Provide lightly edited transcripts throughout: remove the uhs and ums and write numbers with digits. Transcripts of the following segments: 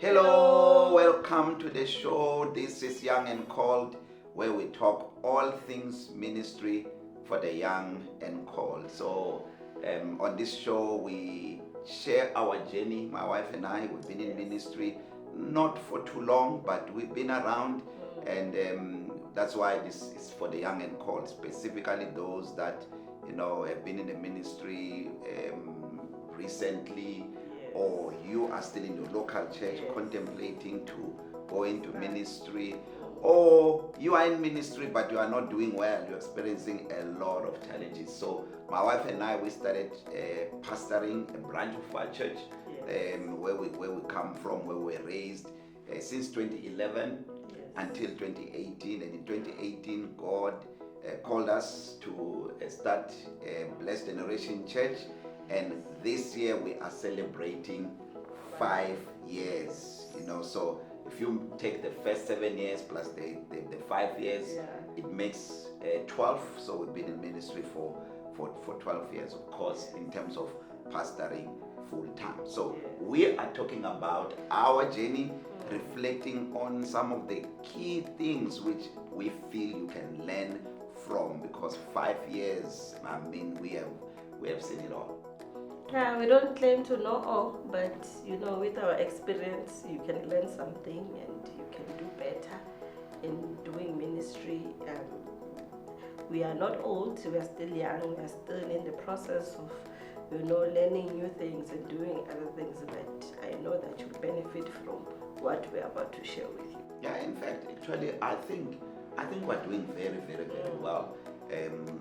Hello, welcome to the show. This is Young and Called, where we talk all things ministry for the young and called. So, on this show, we share our journey. My wife and I, we've been in ministry not for too long, but we've been around, and that's why this is for the young and called, specifically those that have been in the ministry recently, or you are still in your local church contemplating to go into ministry, or you are in ministry but you are not doing well, you're experiencing a lot of challenges. So my wife and I, we started pastoring a branch of our church, where we come from, where we were raised, since 2011 until 2018. And in 2018 God called us to start Blessed Generation Church. And this year we are celebrating 5 years, so if you take the first 7 years plus the 5 years, it makes 12. So we've been in ministry for 12 years, of course, in terms of pastoring full time. So we are talking about our journey, reflecting on some of the key things which we feel you can learn from, because 5 years, we have seen it all. Yeah, we don't claim to know all, but with our experience, you can learn something and you can do better in doing ministry. We are not old, we are still young, we are still in the process of learning new things and doing other things, but I know that you'll benefit from what we're about to share with you. Yeah, in fact, actually, I think we're doing very, very, very well.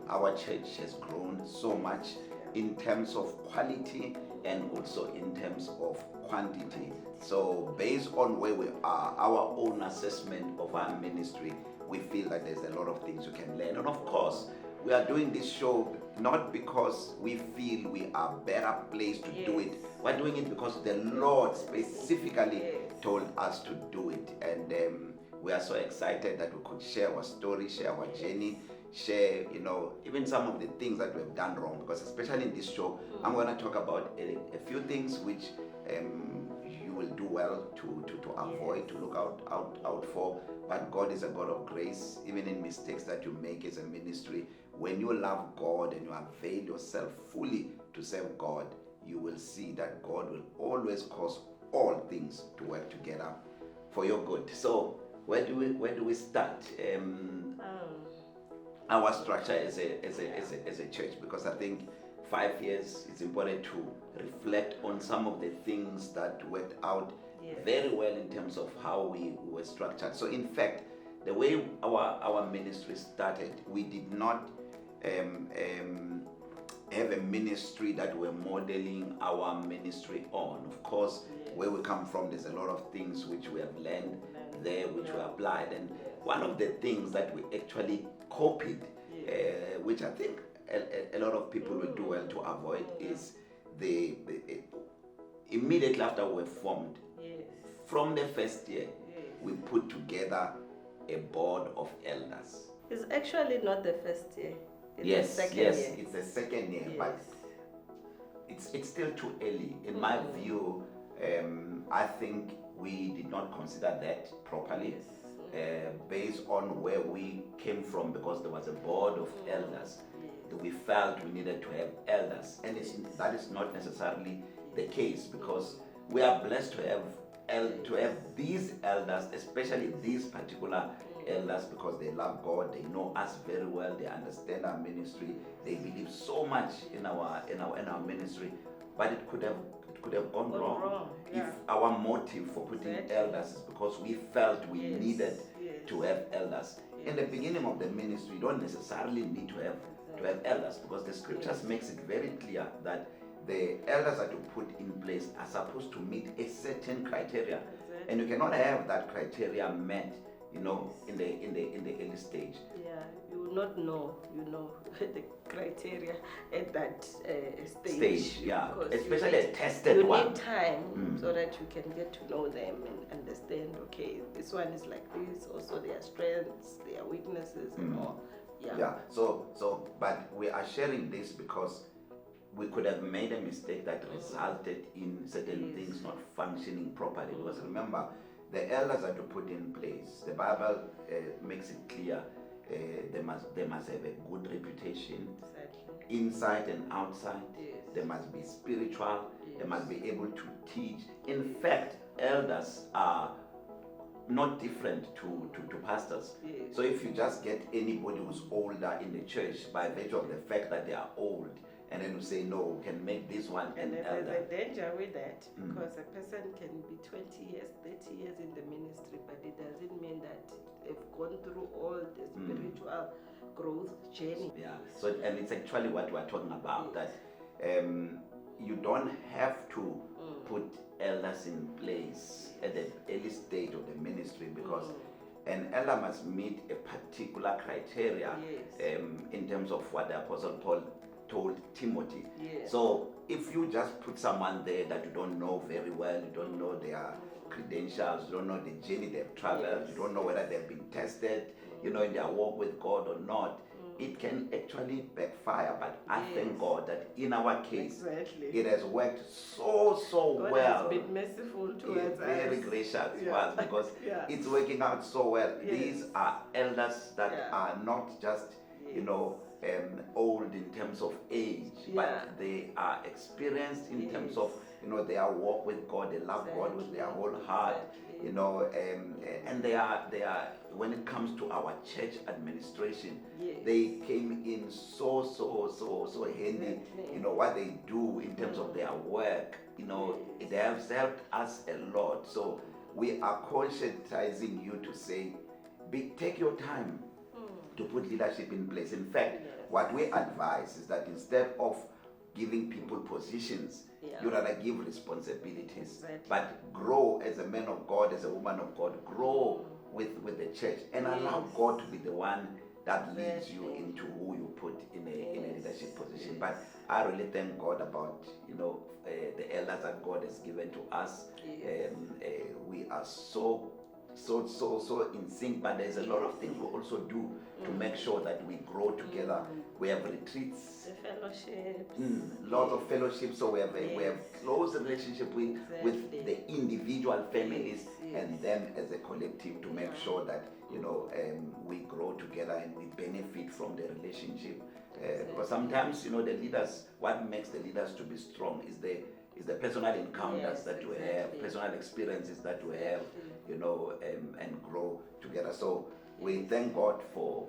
Our church has grown so much in terms of quality and also in terms of quantity. So based on where we are, our own assessment of our ministry, we feel that there's a lot of things you can learn. And of course, we are doing this show not because we feel we are better placed to do it. We're doing it because the Lord specifically told us to do it. And we are so excited that we could share our story, share our journey, share, even some of the things that we've done wrong, because especially in this show, I'm going to talk about a few things which you will do well to avoid, to look out for. But God is a God of grace. Even in mistakes that you make as a ministry, when you love God and you avail yourself fully to serve God, you will see that God will always cause all things to work together for your good. So where do we start? Our structure as a church, because I think 5 years, it's important to reflect on some of the things that worked out very well in terms of how we were structured. So in fact, the way our ministry started, we did not have a ministry that we're modeling our ministry on. Of course, where we come from, there's a lot of things which we have learned there, which we applied. And one of the things that we actually copied, which I think a lot of people will do well to avoid, is the immediately after we were formed, from the first year, we put together a board of elders. It's actually not the first year. It's the second year, but it's still too early. In my view, I think we did not consider that properly. Based on where we came from, because there was a board of elders, we felt we needed to have elders, and that is not necessarily the case, because we are blessed to have these elders, especially these particular elders, because they love God, they know us very well, they understand our ministry, they believe so much in our ministry. But it could have gone wrong if our motive for putting elders is because we felt we needed to have elders. In the beginning of the ministry, you don't necessarily need to have elders, because the scriptures makes it very clear that the elders that you put in place are supposed to meet a certain criteria, and you cannot have that criteria met in the early stage. You will not know the criteria at that stage. Especially a tested you one. You need time so that you can get to know them and understand, okay, this one is like this, also their strengths, their weaknesses and all. But we are sharing this because we could have made a mistake that resulted in certain things not functioning properly. Because remember, the elders are to put in place. The Bible makes it clear they must have a good reputation, Exactly. inside and outside. Yes. They must be spiritual. Yes. They must be able to teach. In fact, elders are not different to pastors. Yes. So if you just get anybody who's older in the church by virtue of the fact that they are old, and then you say, no, we can make this one And an then elder. there's a danger with that, because a person can be 20 years, 30 years in the ministry, but it doesn't mean that they've gone through all the spiritual growth journey. Yeah. So, and it's actually what we're talking about, Yes. that you don't have to put elders in place at the early stage of the ministry, because an elder must meet a particular criteria Yes. in terms of what the Apostle Paul told Timothy. Yes. So if you just put someone there that you don't know very well, you don't know their credentials, you don't know the journey they've traveled, Yes. you don't know whether they've been tested, in their walk with God or not, it can actually backfire. But I thank God that in our case, Exactly. it has worked so God well. has been merciful towards Yeah, us. very gracious to Yeah. us, because Yeah. it's working out so well. Yes. These are elders that Yeah. are not just, Yes. old in terms of age, Yeah. but they are experienced in terms Yes. of, their walk with God. They love God with their whole heart, Exactly. and they are, when it comes to our church administration, Yes. they came in so handy. Exactly. What they do in terms of their work, Yes. they have helped us a lot. So we are conscientizing you to say, take your time to put leadership in place. In fact, Yes. what we advise is that instead of giving people positions, Yeah. you rather give responsibilities. Exactly. But grow as a man of God, as a woman of God, grow with the church, and allow Yes. God to be the one that leads you Exactly. into who you put in a Yes. leadership position. Yes. But I really thank God about the elders that God has given to us. Yes. We are so in sync, but there's a lot of things we also do to make sure that we grow together. We have retreats, The fellowships. lots of fellowship, so we have close relationship with Exactly. the individual families Yes. and them as a collective, to make sure that we grow together and we benefit from the relationship. Because sometimes the leaders, what makes the leaders to be strong is the personal encounters Yes, that we have, exactly. personal experiences that we have, and grow together. So we thank God for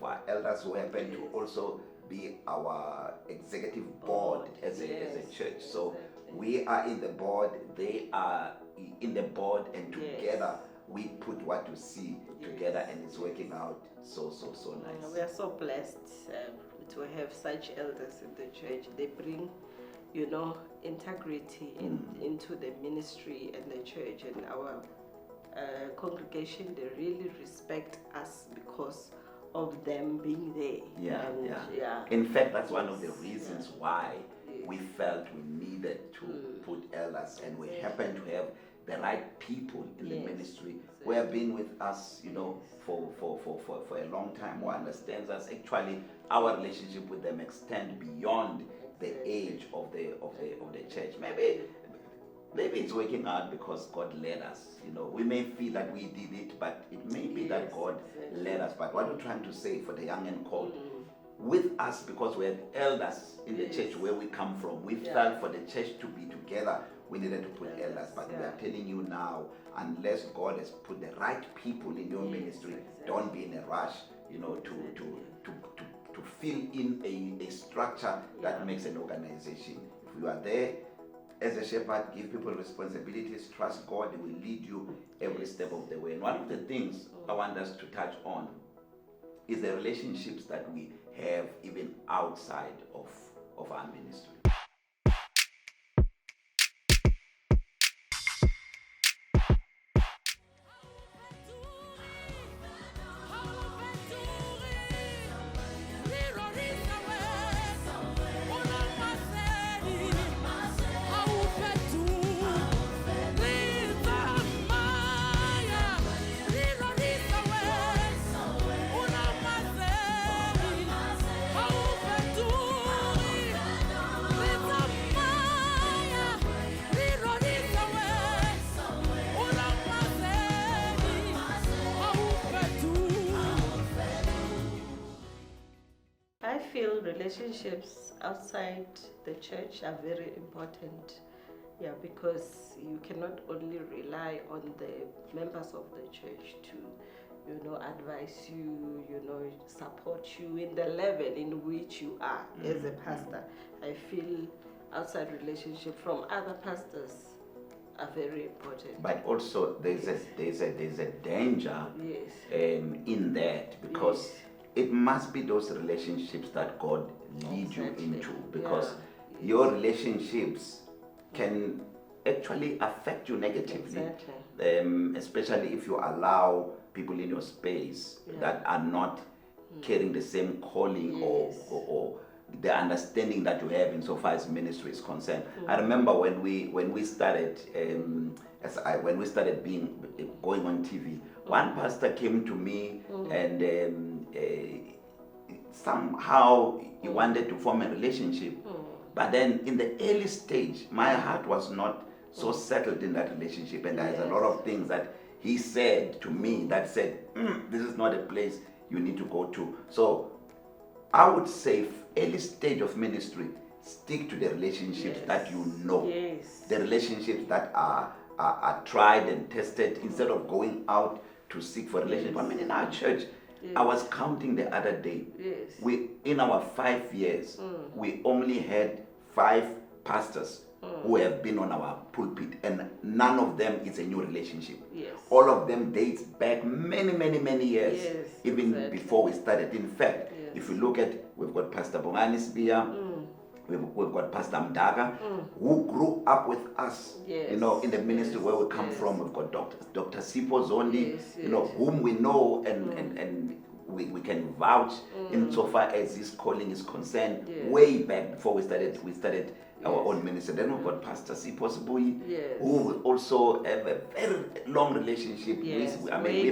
our elders who happen to also be our executive board as a Yes, church. So exactly. we are in the board, they are in the board, and Yes. together we put what you see Yes. together, and it's working out so nice. We are so blessed to have such elders in the church. They bring, integrity into the ministry and the church, and our congregation. They really respect us because of them being there. Yeah, And, yeah. In fact, that's one of the Yes, reasons yeah. why Yes. we felt we needed to put elders, and we happen to have the right people in the Yes, ministry who have been with us, for a long time, who understands us. Actually, our relationship with them extend beyond the age of the church. Maybe it's working out because God led us. We may feel that we did it, but it may be that Yes, God exactly. led us. But what we're trying to say for the young and cold, with us, because we had elders in the Yes. church where we come from, we Yeah. felt for the church to be together, we needed to put elders. But we are Yeah. telling you now, unless God has put the right people in your Yes, ministry, exactly. don't be in a rush, to fill in a structure that Yeah. makes an organization. If you are there as a shepherd, give people responsibilities, trust God, He will lead you every step of the way. And one of the things I want us to touch on is the relationships that we have even outside of our ministry. relationships outside the church are very important. Yeah, because you cannot only rely on the members of the church to, advise you, support you in the level in which you are as a pastor. I feel outside relationship from other pastors are very important. But also there's a danger in that, because it must be those relationships that God lead you into, because your relationships can actually affect you negatively, especially if you allow people in your space that are not carrying the same calling or the understanding that you have insofar as ministry is concerned. I remember when we started going on TV, one pastor came to me and somehow he wanted to form a relationship. But then in the early stage, my heart was not so settled in that relationship, and there's a lot of things that he said to me that said, this is not a place you need to go to. So I would say early stage of ministry, stick to the relationships that you know, the relationships that are tried and tested, instead of going out to seek for relationships. I mean, in our church, I was counting the other day. We, in our 5 years, we only had 5 pastors who have been on our pulpit, and none of them is a new relationship. All of them dates back many years, even before we started. In fact, if you look at, we've got Pastor Bongani Sbia, we've got Pastor Mdaga, who grew up with us, in the ministry where we come from. We've got Dr. Sipo Zondi, whom we know and we can vouch insofar as his calling is concerned. Way back before we started our own ministry. Then we've got Pastor Sipo Sbui, who we also have a very long relationship with. I mean,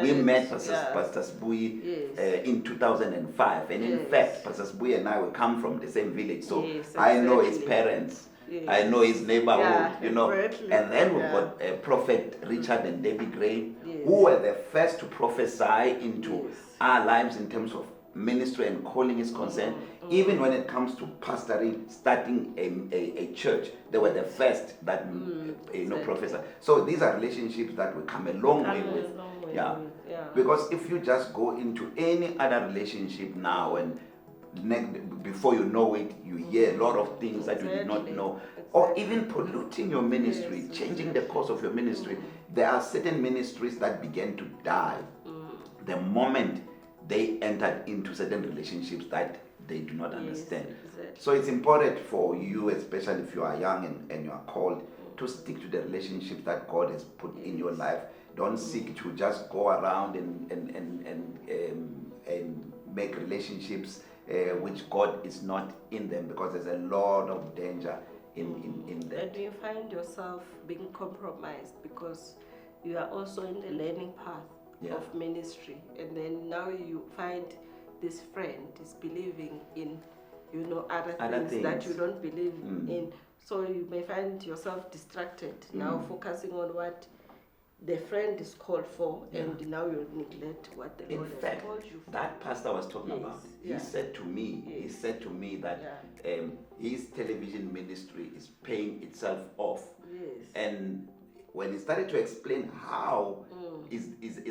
we met Pastor Sbui in 2005, and in fact, Pastor Sbui and I will come from the same village, so I know his parents. I know his neighborhood, And then we've got Prophet Richard and Debbie Gray, who were the first to prophesy into our lives in terms of ministry and calling is concerned. Even when it comes to pastoring, starting a church, they were the first that prophesied. So these are relationships that we come a long way with. Because if you just go into any other relationship now, and before you know it, you hear a lot of things that you did not know, or even polluting your ministry, changing the course of your ministry. There are certain ministries that began to die the moment they entered into certain relationships that they do not understand. So it's important for you, especially if you are young and you are called, to stick to the relationships that God has put in your life. Don't seek to just go around and make relationships which God is not in them, because there's a lot of danger in that. And you find yourself being compromised because you are also in the learning path of ministry, and then now you find this friend is believing in other things that you don't believe in, so you may find yourself distracted now, focusing on what the friend is called for, and now you neglect what the Lord has called you for. That pastor was talking about, he said to me that his television ministry is paying itself off. And when he started to explain how is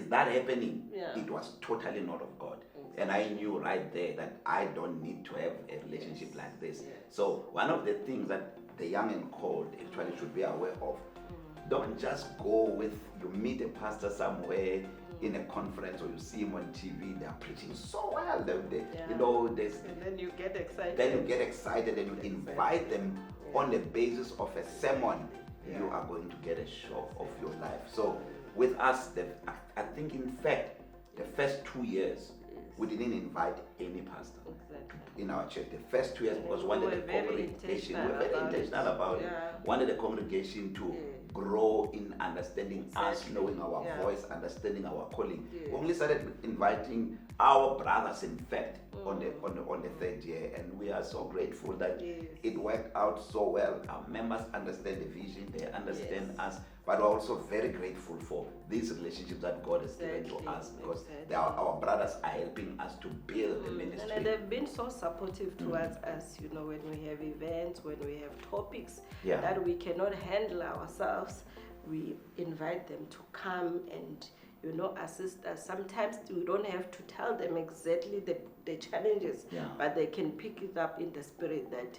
that happening, it was totally not of God. And I knew right there that I don't need to have a relationship like this. So one of the things that the young and called actually should be aware of, don't just go with, you meet a pastor somewhere in a conference, or you see him on TV, they are preaching so well, and then you get excited. Then you get excited and you invite them on the basis of a sermon. You are going to get a shock of your life. So with us, I think in fact, the first 2 years, we didn't invite any pastor in our church. The first 2 years, because we wanted the congregation, we were very intentional about it. Wanted the congregation to grow in understanding us, Exactly. knowing our Yeah. voice, understanding our calling. Yes. We only started inviting our brothers, in fact, on the third year, and we are so grateful that Yes. it worked out so well. Our members understand the vision, they understand Yes. us, but we're also very grateful for these relationships that God has given to Exactly. us, because Exactly. our brothers are helping us to build the And ministry. they've been so supportive towards us, when we have events, when we have topics Yeah. that we cannot handle ourselves, we invite them to come and assist us. Sometimes we don't have to tell them exactly the challenges, Yeah. but they can pick it up in the spirit that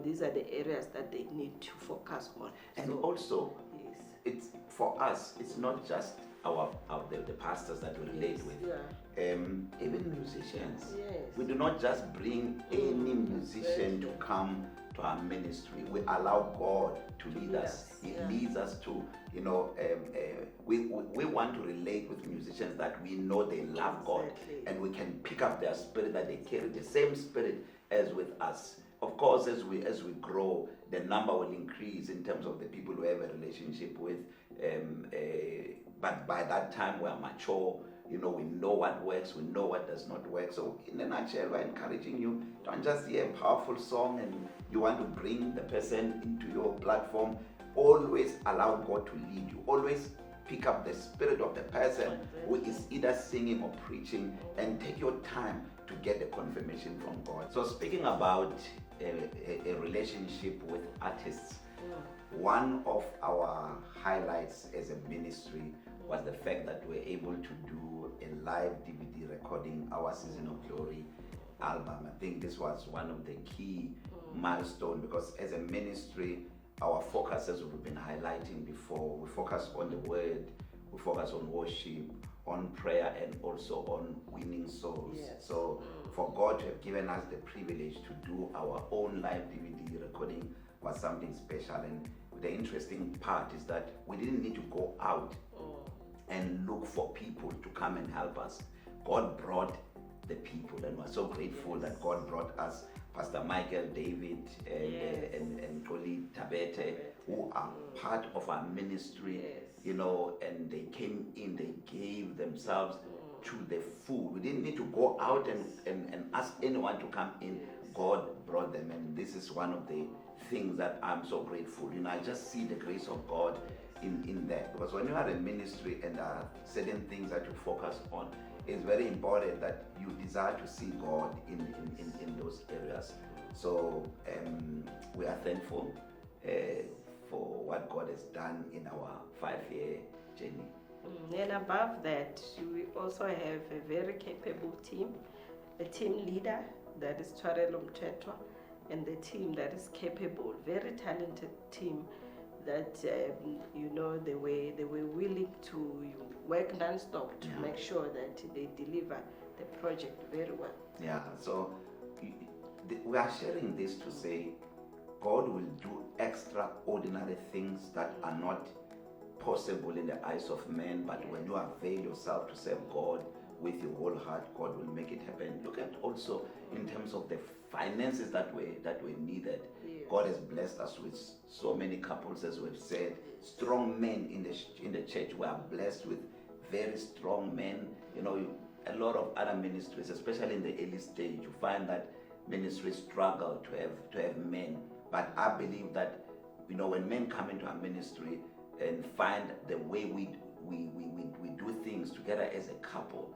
these are the areas that they need to focus on. And So, also, yes. it's for us, it's not just the pastors that we relate with. Yeah. Even musicians. Yes. We do not just bring any musician to exactly. come to our ministry. We allow God to lead us. He Yeah. leads us to, we want to relate with musicians that we know they love God, Exactly. and we can pick up their spirit, that they carry the same spirit as with us. Of course, as we grow, the number will increase in terms of the people we have a relationship with. But by that time, we are mature. We know what works, we know what does not work. So, in a nutshell, we're encouraging you, don't just hear a powerful song and you want to bring the person into your platform. Always allow God to lead you. Always pick up the spirit of the person who is either singing or preaching, and take your time to get the confirmation from God. So, speaking about a relationship with artists, one of our highlights as a ministry was the fact that we're able to do a live DVD recording, our Season of Glory album. I think this was one of the key milestones, because as a ministry, our focus, as we've been highlighting before, we focus on the word, we focus on worship, on prayer, and also on winning souls. Yes. So for God to have given us the privilege to do our own live DVD recording was something special. And the interesting part is that we didn't need to go out and look for people to come and help us. God brought the people, and we're so grateful that God brought us Pastor Michael, David, and Koli Tabete, who are part of our ministry, and they came in, they gave themselves to the full. We didn't need to go out and ask anyone to come in. God brought them, and this is one of the things that I'm so grateful. I just see the grace of God in that, because when you are in ministry and there are certain things that you focus on, it's very important that you desire to see God in those areas. So we are thankful for what God has done in our 5-year journey. And above that, we also have a very capable team, a team leader that is Tshwarelo Mthethwa, and the team that is capable, very talented team that they were willing to work non-stop to make sure that they deliver the project very well. Yeah, so we are sharing this to say God will do extraordinary things that are not possible in the eyes of men, but when you avail yourself to serve God with your whole heart, God will make it happen. Look at also in terms of the finances that were needed. Yes. God has blessed us with so many couples, as we've said, strong men in the church. We are blessed with very strong men. A lot of other ministries, especially in the early stage, you find that ministries struggle to have men. But I believe that when men come into our ministry and find the way we do things together as a couple,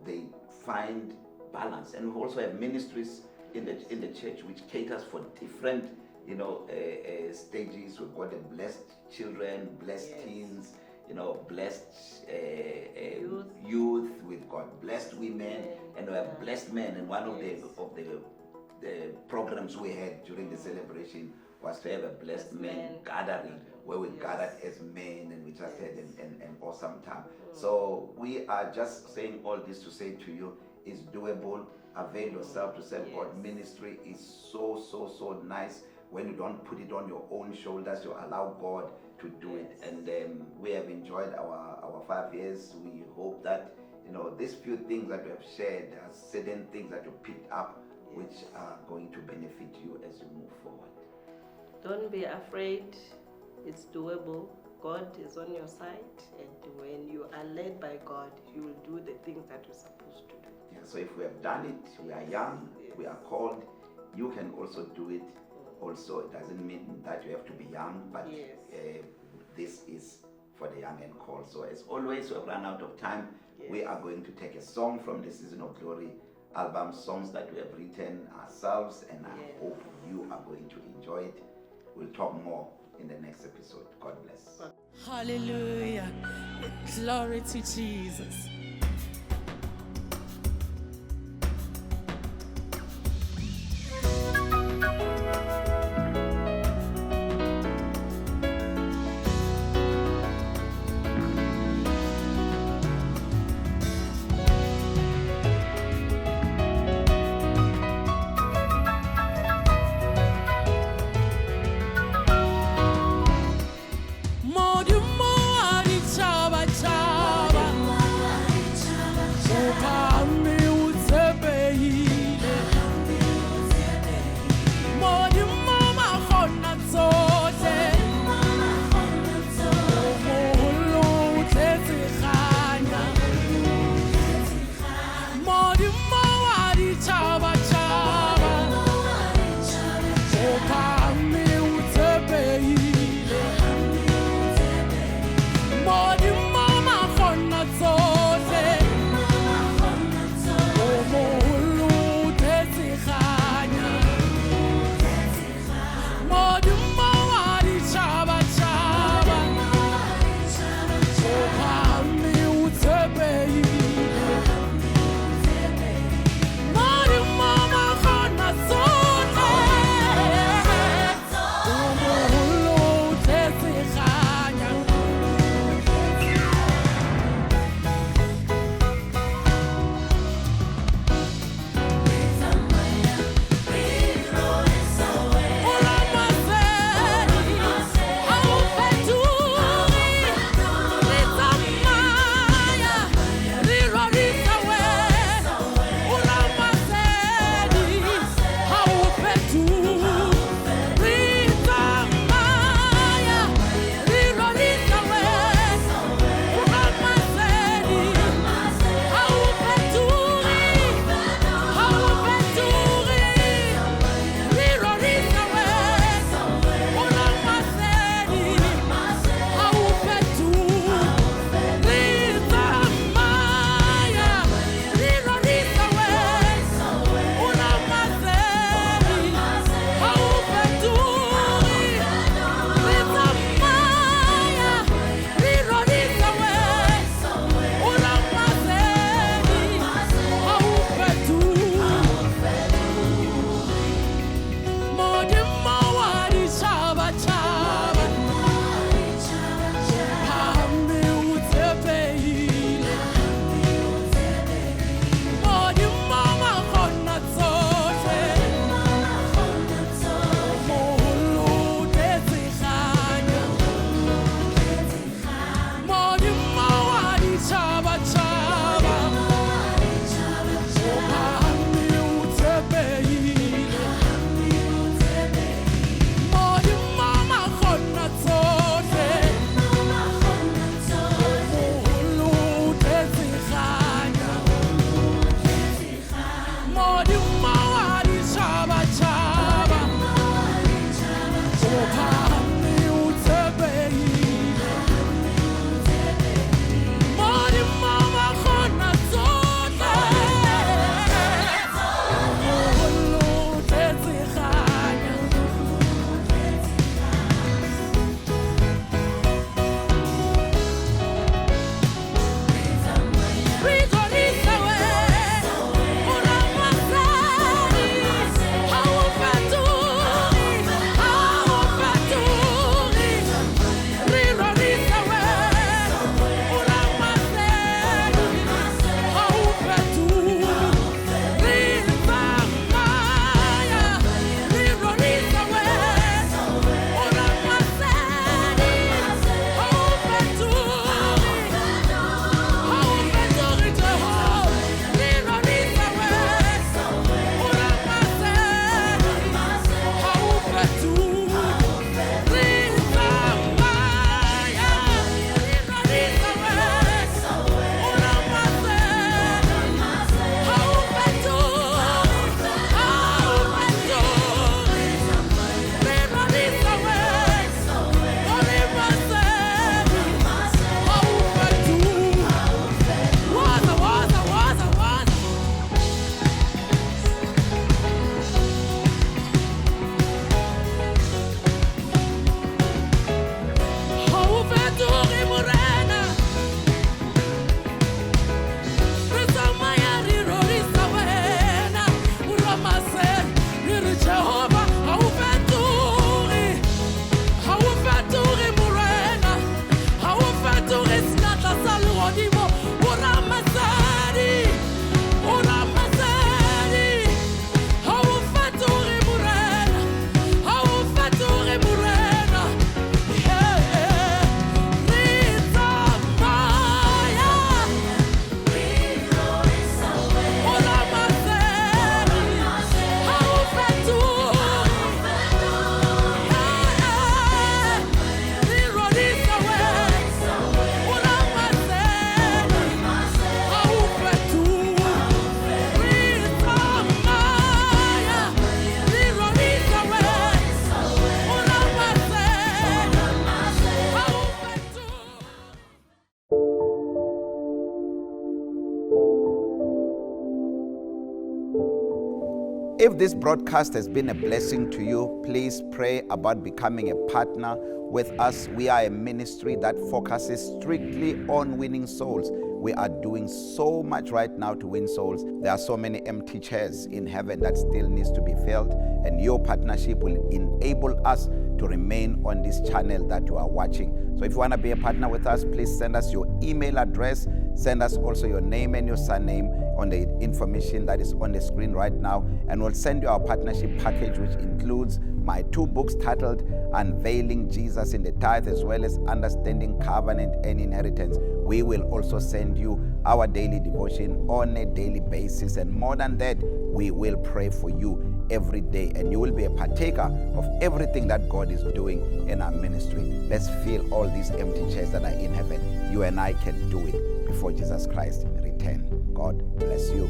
they find balance. And we also have ministries in the church which caters for different stages. We've got the blessed children, blessed teens, blessed youth. We've got blessed women, and we have blessed men. And one of the programs we had during the celebration was to have a blessed men gathering, where we gathered as men, and we just had an awesome time. So we are just saying all this to say to you, it's doable. Avail yourself to serve God. Ministry is so nice when you don't put it on your own shoulders. You allow God to do it. And we have enjoyed our 5 years. We hope that these few things that we have shared, there are certain things that you picked up which are going to benefit you as you move forward. Don't be afraid It's doable. God is on your side, and when you are led by God, you will do the things that you're supposed to do. Yeah, so if we have done it, we are young, we are called, you can also do it. Also, it doesn't mean that you have to be young, but this is for the young and called. So as always, we have run out of time. We are going to take a song from the Season of Glory album, songs that we have written ourselves, and I hope you are going to enjoy it. We'll talk more in the next episode. God bless. Hallelujah. Glory to Jesus. Chaba chaba, If this broadcast has been a blessing to you, please pray about becoming a partner with us. We are a ministry that focuses strictly on winning souls. We are doing so much right now to win souls. There are so many empty chairs in heaven that still needs to be filled, and your partnership will enable us to remain on this channel that you are watching. So if you want to be a partner with us, please send us your email address. Send us also your name and your surname on the information that is on the screen right now, and we'll send you our partnership package, which includes my 2 books titled Unveiling Jesus in the Tithe, as well as Understanding Covenant and Inheritance. We will also send you our daily devotion on a daily basis, and more than that, we will pray for you every day, and you will be a partaker of everything that God is doing in our ministry. Let's fill all these empty chairs that are in heaven. You and I can do it before Jesus Christ return. God bless you.